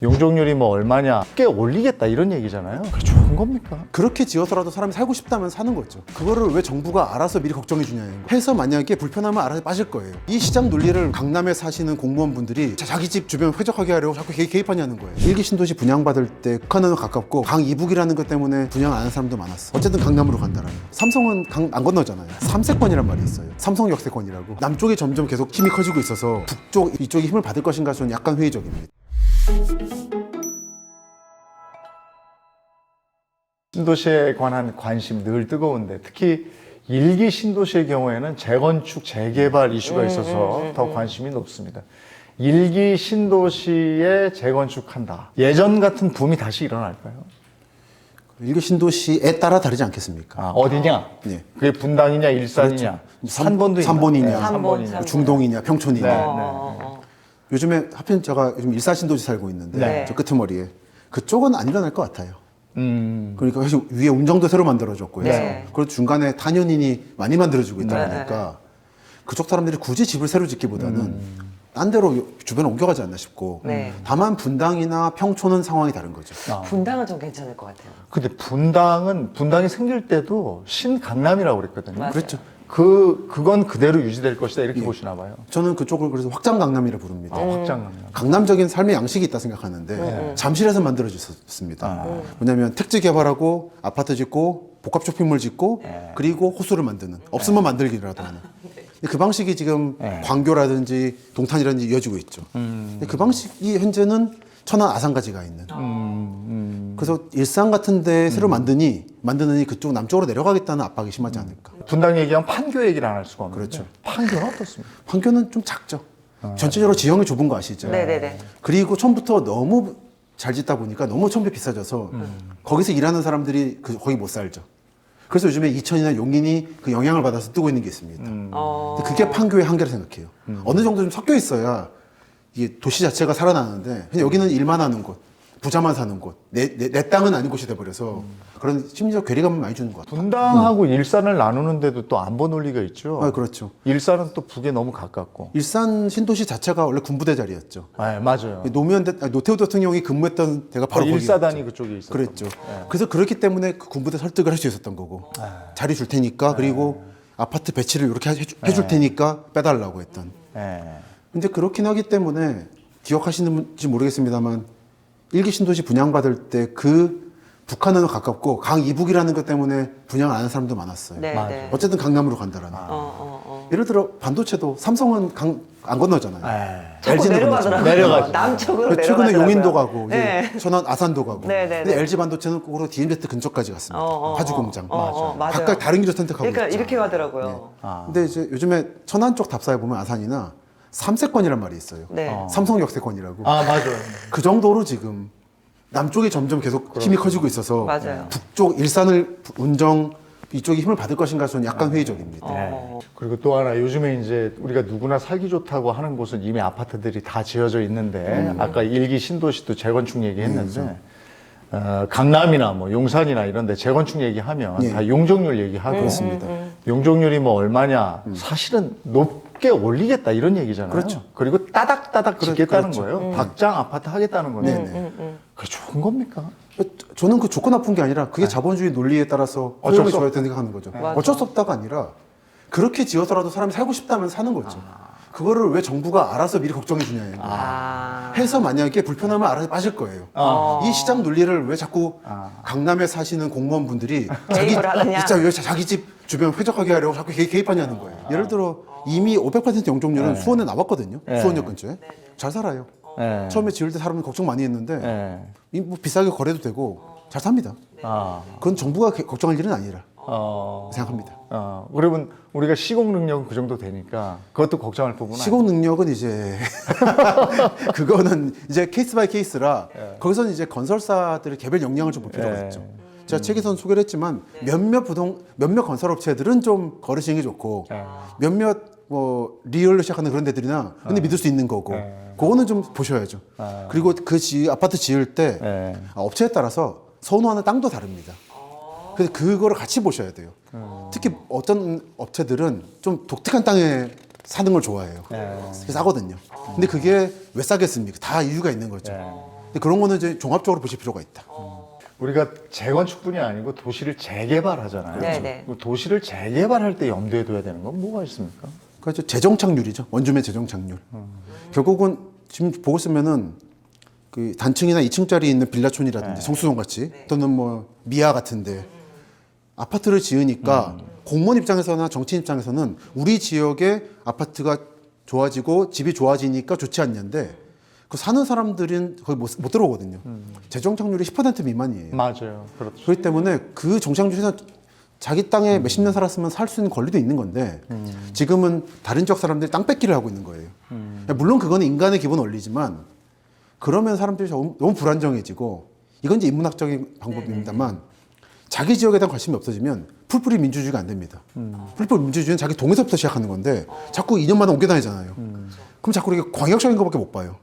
용적률이 뭐 얼마냐 꽤 올리겠다 이런 얘기잖아요. 그게 좋은 겁니까? 그렇게 지어서라도 사람이 살고 싶다면 사는 거죠. 그거를 왜 정부가 알아서 미리 걱정해 주냐는 거. 해서 만약에 불편하면 알아서 빠질 거예요. 이 시장 논리를 강남에 사시는 공무원분들이 자기 집 주변 쾌적하게 하려고 자꾸 개입하냐는 거예요. 일기 신도시 분양받을 때 북한은 가깝고 강 이북이라는 것 때문에 분양 안 하는 사람도 많았어. 어쨌든 강남으로 간다라는 거. 삼성은 강 안 건너잖아요. 삼세권이란 말이 있어요. 삼성 역세권이라고. 남쪽이 점점 계속 힘이 커지고 있어서 북쪽 이쪽이 힘을 받을 것인가 저는 약간 회의적입니다. 신도시에 관한 관심 늘 뜨거운데 특히 일기 신도시의 경우에는 재건축, 재개발 이슈가 있어서 더 관심이 높습니다. 일기 신도시에 재건축한다. 예전 같은 붐이 다시 일어날까요? 일기 신도시에 따라 다르지 않겠습니까? 아, 어디냐? 네. 그게 분당이냐, 일산이냐, 그렇죠. 산본도 있나? 산본이냐, 네, 산본. 산본이냐. 중동이냐, 평촌이냐. 네. 요즘에 하필 제가 요즘 일산 신도시 살고 있는데 네. 저 끄트머리에 그쪽은 안 일어날 것 같아요. 그러니까 사실 위에 운정도 새로 만들어졌고요. 네. 그리고 중간에 탄현인이 많이 만들어지고 있다 보니까 그쪽 사람들이 굳이 집을 새로 짓기보다는 딴 데로 주변에 옮겨가지 않나 싶고 네. 다만 분당이나 평촌은 상황이 다른 거죠. 분당은 좀 괜찮을 것 같아요. 근데 분당이 생길 때도 신강남이라고 그랬거든요. 맞아요. 그렇죠. 그건 그대로 유지될 것이다 이렇게 예. 보시나 봐요. 저는 그쪽을 그래서 확장 강남이라 부릅니다. 확장 강남. 강남적인 삶의 양식이 있다 생각하는데 잠실에서 만들어졌습니다. 왜냐하면 택지 개발하고 아파트 짓고 복합 쇼핑몰 짓고 그리고 호수를 만드는 없으면 만들기라도 하는 그 방식이 지금 광교라든지 동탄이라든지 이어지고 있죠. 근데 그 방식이 현재는 천안 아산까지가 있는. 그래서 일산 같은 데 새로 만드느니 그쪽 남쪽으로 내려가겠다는 압박이 심하지 않을까. 분당 얘기하면 판교 얘기를 안 할 수가 없는데. 그렇죠. 판교는 어떻습니까? 판교는 좀 작죠. 전체적으로 지형이 좁은 거 아시죠? 네네네. 그리고 처음부터 너무 잘 짓다 보니까 너무 처음에 비싸져서 거기서 일하는 사람들이 거기 못 살죠. 그래서 요즘에 이천이나 용인이 그 영향을 받아서 뜨고 있는 게 있습니다. 근데 그게 판교의 한계라 생각해요. 어느 정도 좀 섞여 있어야 이게 도시 자체가 살아나는데 그냥 여기는 일만 하는 곳, 부자만 사는 곳, 내 땅은 아닌 곳이 돼버려서 그런 심리적 괴리감을 많이 주는 것 같아요. 분당하고 일산을 나누는데도 또 안보 논리가 있죠. 아, 그렇죠. 일산은 또 북에 너무 가깝고. 일산 신도시 자체가 원래 군부대 자리였죠. 네, 맞아요. 노태우 대통령이 근무했던 데가 바로 거기였죠. 일사단이 그쪽에 있었죠. 그랬죠. 그래서 그렇기 때문에 그 군부대 설득을 할 수 있었던 거고 자리 줄 테니까 그리고 아파트 배치를 이렇게 해줄 테니까 빼달라고 했던. 네. 근데 그렇긴 하기 때문에 기억하시는지 모르겠습니다만 일기 신도시 분양받을 때 그 북한은 가깝고 강 이북이라는 것 때문에 분양 안 하는 사람도 많았어요. 네, 맞아요. 네. 어쨌든 강남으로 간다라는. 예를 들어 반도체도 삼성은 강 안 건너잖아요. 자꾸 LG 는 내려가더라고요. 내려가죠. 남쪽으로 최근에 내려가더라고요. 용인도 가고 이제 네. 천안 아산도 가고. 네, 네, 근데 네. LG 반도체는 거꾸로 DMZ 근처까지 갔습니다. 파주 공장. 맞아요. 각각 다른 길을 선택하고 그러니까 있죠. 이렇게 가더라고요. 근데 이제 요즘에 천안 쪽 답사에 보면 아산이나 삼세권이란 말이 있어요. 네. 삼성 역세권이라고. 아, 맞아요. 그 정도로 지금 남쪽이 점점 계속 힘이 커지고 있어서 맞아요. 북쪽 일산을 운정 이쪽이 힘을 받을 것인가 저는 약간 회의적입니다. 네. 그리고 또 하나 요즘에 이제 우리가 누구나 살기 좋다고 하는 곳은 이미 아파트들이 다 지어져 있는데 아까 일기 신도시도 재건축 얘기했는데 강남이나 뭐 용산이나 이런 데 재건축 얘기하면 예. 다 용적률 얘기하고 그렇습니다. 용적률이 뭐 얼마냐 사실은 높게 올리겠다 이런 얘기잖아요. 그렇죠. 그리고 따닥따닥 짓겠다는 그렇죠. 거예요. 확장 아파트 하겠다는 건데 네네. 그게 좋은 겁니까? 저는 그 좋고 나쁜 게 아니라 그게 자본주의 논리에 따라서 어쩔 허용이 수 줘야 된다고 생각하는 거죠. 맞아. 어쩔 수 없다가 아니라 그렇게 지어서라도 사람이 살고 싶다면 사는 거죠. 그거를 왜 정부가 알아서 미리 걱정해 주냐는 거예요. 해서 만약에 불편하면 알아서 빠질 거예요. 이 시장 논리를 왜 자꾸 강남에 사시는 공무원분들이 개입을 하느냐? 진짜 왜 자기 집 주변 쾌적하게 하려고 자꾸 개입하냐는 거예요. 예를 들어 이미 500% 영종률은 수원에 나왔거든요. 수원역 근처에. 잘 살아요. 네. 처음에 지을 때 사람들이 걱정 많이 했는데 네. 뭐 비싸게 거래도 되고 잘 삽니다. 아. 그건 정부가 걱정할 일은 아니라 어. 생각합니다. 그러면 우리가 시공 능력은 그 정도 되니까 그것도 걱정할 부분은 시공 능력은 이제 그거는 이제 케이스 바이 케이스라 거기서는 이제 건설사들의 개별 역량을 좀 볼 필요가 네. 있죠. 제가 책에서는 소개를 했지만 몇몇 건설업체들은 좀 거르시는 게 좋고 몇몇 뭐 리얼로 시작하는 그런 데들이나 근데 믿을 수 있는 거고 그거는 좀 보셔야죠. 그리고 아파트 지을 때 업체에 따라서 선호하는 땅도 다릅니다. 그래서 그거를 같이 보셔야 돼요. 특히 어떤 업체들은 좀 독특한 땅에 사는 걸 좋아해요. 그래서 싸거든요. 근데 그게 왜 싸겠습니까? 다 이유가 있는 거죠. 근데 그런 거는 이제 종합적으로 보실 필요가 있다. 우리가 재건축뿐이 아니고 도시를 재개발하잖아요. 네네. 그 도시를 재개발할 때 염두에 둬야 되는 건 뭐가 있습니까? 그러니까 재정착률이죠. 원주민 재정착률. 결국은 지금 보고 있으면은 그 단층이나 2층짜리 있는 빌라촌이라든지 성수동 같이 또는 뭐 미아 같은데 아파트를 지으니까 공무원 입장에서나 정치인 입장에서는 우리 지역의 아파트가 좋아지고 집이 좋아지니까 좋지 않냐인데 그 사는 사람들은 거의 못 들어오거든요. 재정착률이 10% 미만이에요. 맞아요. 그렇죠. 그렇기 때문에 그 정착률에서 자기 땅에 몇십 년 살았으면 살 수 있는 권리도 있는 건데 지금은 다른 지역 사람들이 땅 뺏기를 하고 있는 거예요. 물론 그거는 인간의 기본 원리지만 그러면 사람들이 너무 불안정해지고 이건 이제 인문학적인 방법입니다만 자기 지역에 대한 관심이 없어지면 풀뿌리 민주주의가 안 됩니다. 풀뿌리 민주주의는 자기 동에서부터 시작하는 건데 자꾸 2년마다 옮겨 다니잖아요. 그럼 자꾸 이게 광역적인 것밖에 못 봐요.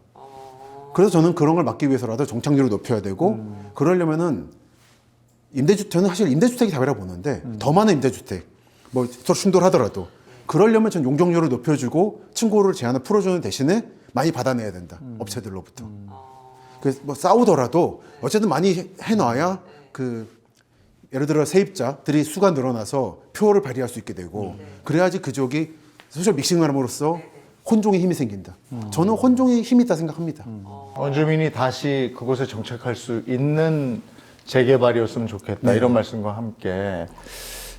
그래서 저는 그런 걸 막기 위해서라도 정착률을 높여야 되고 그러려면은 저는 사실 임대주택이 답이라고 보는데 더 많은 임대주택 뭐 서로 충돌하더라도 그러려면 전 용적률을 높여주고 층고를 제한을 풀어주는 대신에 많이 받아내야 된다. 업체들로부터. 그래서 뭐 싸우더라도 어쨌든 많이 해놔야 그 예를 들어 세입자들이 수가 늘어나서 표를 발휘할 수 있게 되고 그래야지 그 지역이 소셜 믹싱함으로써 혼종의 힘이 생긴다. 저는 혼종의 힘이 있다 생각합니다. 원주민이 다시 그곳에 정착할 수 있는 재개발이었으면 좋겠다. 이런 말씀과 함께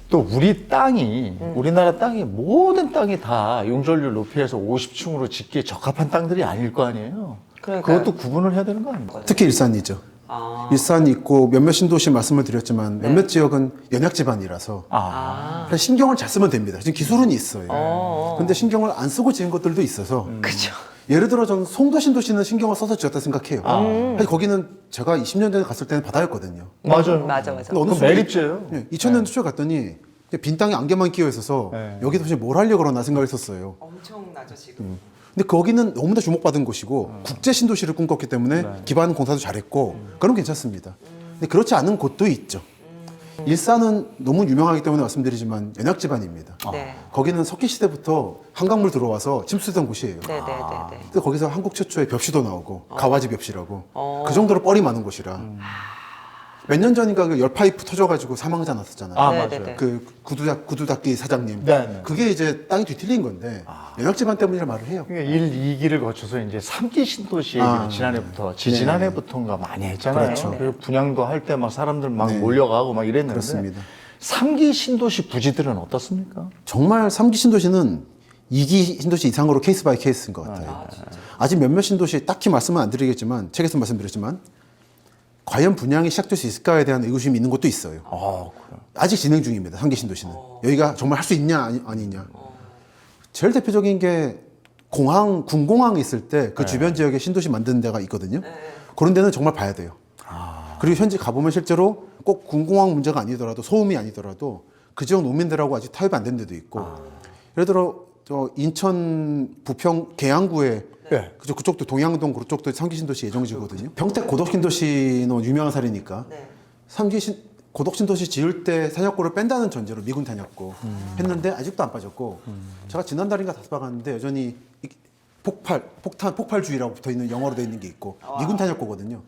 또 우리 땅이 우리나라 땅이 모든 땅이 다 용적률 높이해서 50층으로 짓기에 적합한 땅들이 아닐 거 아니에요. 그러니까요. 그것도 구분을 해야 되는 거 아닙니까? 특히 일산이죠. 일산이 있고 몇몇 신도시 말씀을 드렸지만 몇몇 지역은 연약 지반이라서 그냥 신경을 잘 쓰면 됩니다. 지금 기술은 있어요. 근데 신경을 안 쓰고 지은 것들도 있어서 그죠. 예를 들어 저는 송도 신도시는 신경을 써서 지었다 생각해요. 사실 거기는 제가 20년 전에 갔을 때는 바다였거든요. 맞아요. 맞아. 근데 그 매립지예요. 2000년도 초에 갔더니 빈 땅에 안개만 끼어 있어서 여기 도대체 뭘 하려고 그러나 생각했었어요. 엄청나죠 지금. 근데 거기는 너무나 주목받은 곳이고 국제 신도시를 꿈꿨기 때문에 기반 공사도 잘했고 그럼 괜찮습니다. 근데 그렇지 않은 곳도 있죠. 일산은 너무 유명하기 때문에 말씀드리지만 연약 지반입니다. 네. 거기는 석기 시대부터 한강물 들어와서 침수된 곳이에요. 네네네. 근데 거기서 한국 최초의 벽시도 나오고 가와지 벽시라고 그 정도로 뻘이 많은 곳이라 몇 년 전인가 그 열파이프 터져가지고 사망자 났었잖아요. 네네네. 그 구두닦기 사장님. 네. 그게 이제 땅이 뒤틀린 건데 연약 지반 때문이라 말을 해요. 그러니까 1, 2기를 거쳐서 이제 3기 신도시 얘기를 지난해부터, 지난해부터인가 많이 했잖아요. 그렇죠. 그리고 분양도 할 때 막 사람들 막 네. 몰려가고 막 이랬는데. 그렇습니다. 3기 신도시 부지들은 어떻습니까? 정말 3기 신도시는 2기 신도시 이상으로 케이스 바이 케이스인 것 같아요. 아직 몇몇 신도시 딱히 말씀은 안 드리겠지만 책에서 말씀드렸지만 과연 분양이 시작될 수 있을까에 대한 의구심이 있는 것도 있어요. 그래요. 아직 진행 중입니다. 3기 신도시는. 여기가 정말 할 수 있냐 아니냐. 제일 대표적인 게 군공항이 있을 때 그 주변 지역에 신도시 만드는 데가 있거든요. 그런 데는 정말 봐야 돼요. 그리고 현재 가보면 실제로 꼭 군공항 문제가 아니더라도 소음이 아니더라도 그 지역 농민들하고 아직 타협이 안 된 데도 있고 예를 들어 저 인천 부평 계양구에 네. 그쪽도 동양동 그쪽도 3기 신도시 예정지거든요. 평택 고덕신도시는 유명한 사례니까 3기 고덕신도시 지을 때 탄약고를 뺀다는 전제로 미군 탄약고 했는데 아직도 안 빠졌고 제가 지난달인가 다시 봐갔는데 여전히 폭발주의라고 붙어있는 영어로 되어 있는 게 있고 미군 탄약고거든요.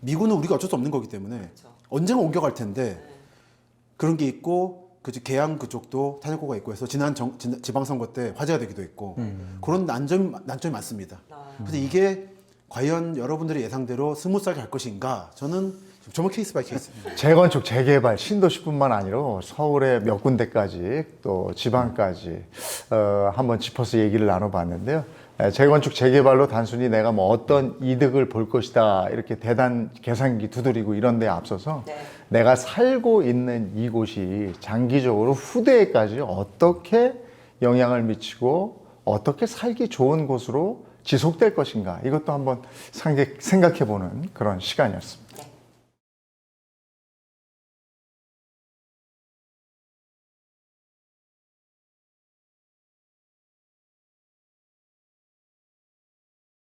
미군은 우리가 어쩔 수 없는 거기 때문에 언젠가 옮겨갈 텐데 그런 게 있고 계양 그쪽도 탄약고가 있고 해서 지난 지방선거 때 화제가 되기도 했고 그런 난점이 많습니다. 그래서 이게 과연 여러분들의 예상대로 스무스하게 갈 것인가? 저는 정말 케이스 바이 케이스입니다. 재건축, 재개발, 신도시뿐만 아니라 서울의 몇 군데까지 또 지방까지 한번 짚어서 얘기를 나눠봤는데요. 재건축, 재개발로 단순히 내가 뭐 어떤 이득을 볼 것이다 이렇게 대단 계산기 두드리고 이런 데에 앞서서 내가 살고 있는 이곳이 장기적으로 후대에까지 어떻게 영향을 미치고 어떻게 살기 좋은 곳으로 지속될 것인가 이것도 한번 생각해보는 그런 시간이었습니다.